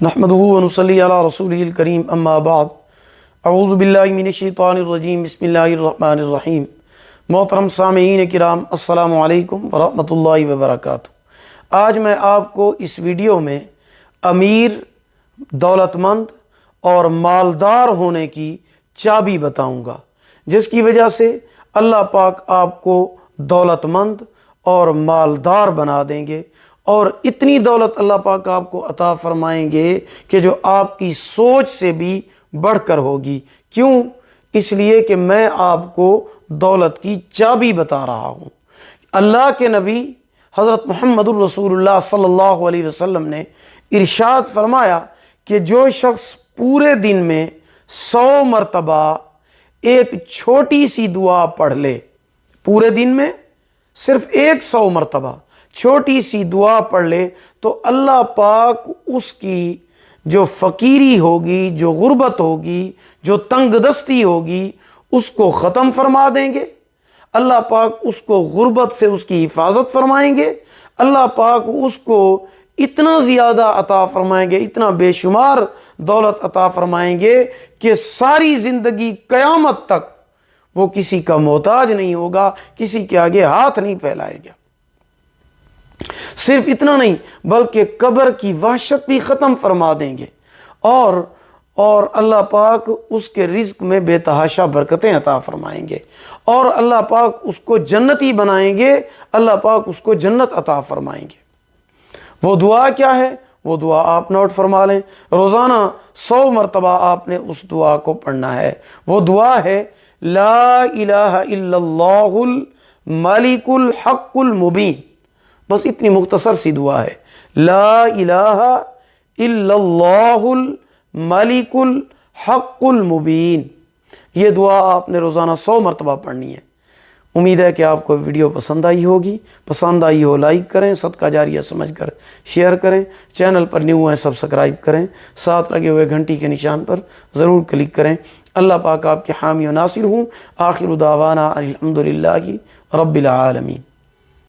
نحمده ونصلي علی رسوله الکریم اما بعد اعوذ باللہ من الشیطان الرجیم بسم اللہ الرحمن الرحیم۔ محترم سامعین کرام، السلام علیکم ورحمۃ اللہ وبرکاتہ۔ آج میں آپ کو اس ویڈیو میں امیر، دولت مند اور مالدار ہونے کی چابی بتاؤں گا، جس کی وجہ سے اللہ پاک آپ کو دولت مند اور مالدار بنا دیں گے، اور اتنی دولت اللہ پاک آپ کو عطا فرمائیں گے کہ جو آپ کی سوچ سے بھی بڑھ کر ہوگی۔ کیوں؟ اس لیے کہ میں آپ کو دولت کی چابی بتا رہا ہوں۔ اللہ کے نبی حضرت محمد الرسول اللہ صلی اللہ علیہ وسلم نے ارشاد فرمایا کہ جو شخص پورے دن میں 100 مرتبہ ایک چھوٹی سی دعا پڑھ لے، پورے دن میں صرف 100 مرتبہ چھوٹی سی دعا پڑھ لے، تو اللہ پاک اس کی جو فقیری ہوگی، جو غربت ہوگی، جو تنگ دستی ہوگی، اس کو ختم فرما دیں گے۔ اللہ پاک اس کو غربت سے اس کی حفاظت فرمائیں گے۔ اللہ پاک اس کو اتنا زیادہ عطا فرمائیں گے، اتنا بے شمار دولت عطا فرمائیں گے کہ ساری زندگی قیامت تک وہ کسی کا محتاج نہیں ہوگا، کسی کے آگے ہاتھ نہیں پھیلائے گا۔ صرف اتنا نہیں بلکہ قبر کی وحشت بھی ختم فرما دیں گے، اور اللہ پاک اس کے رزق میں بے تحاشا برکتیں عطا فرمائیں گے، اور اللہ پاک اس کو جنتی بنائیں گے۔ اللہ پاک اس کو جنت عطا فرمائیں گے۔ وہ دعا کیا ہے؟ وہ دعا آپ نوٹ فرما لیں۔ روزانہ 100 مرتبہ آپ نے اس دعا کو پڑھنا ہے۔ وہ دعا ہے لا الہ الا اللہ الملک الحق المبین۔ بس اتنی مختصر سی دعا ہے، لا الہ الا اللہ الملک الحق المبین۔ یہ دعا آپ نے روزانہ 100 مرتبہ پڑھنی ہے۔ امید ہے کہ آپ کو ویڈیو پسند آئی ہوگی۔ پسند آئی ہو لائک کریں، صدقہ جاریہ سمجھ کر شیئر کریں، چینل پر نیو ہیں سبسکرائب کریں، ساتھ لگے ہوئے گھنٹی کے نشان پر ضرور کلک کریں۔ اللہ پاک آپ کے حامی و ناصر ہوں۔ آخر دعوانا الحمدللہ رب العالمین۔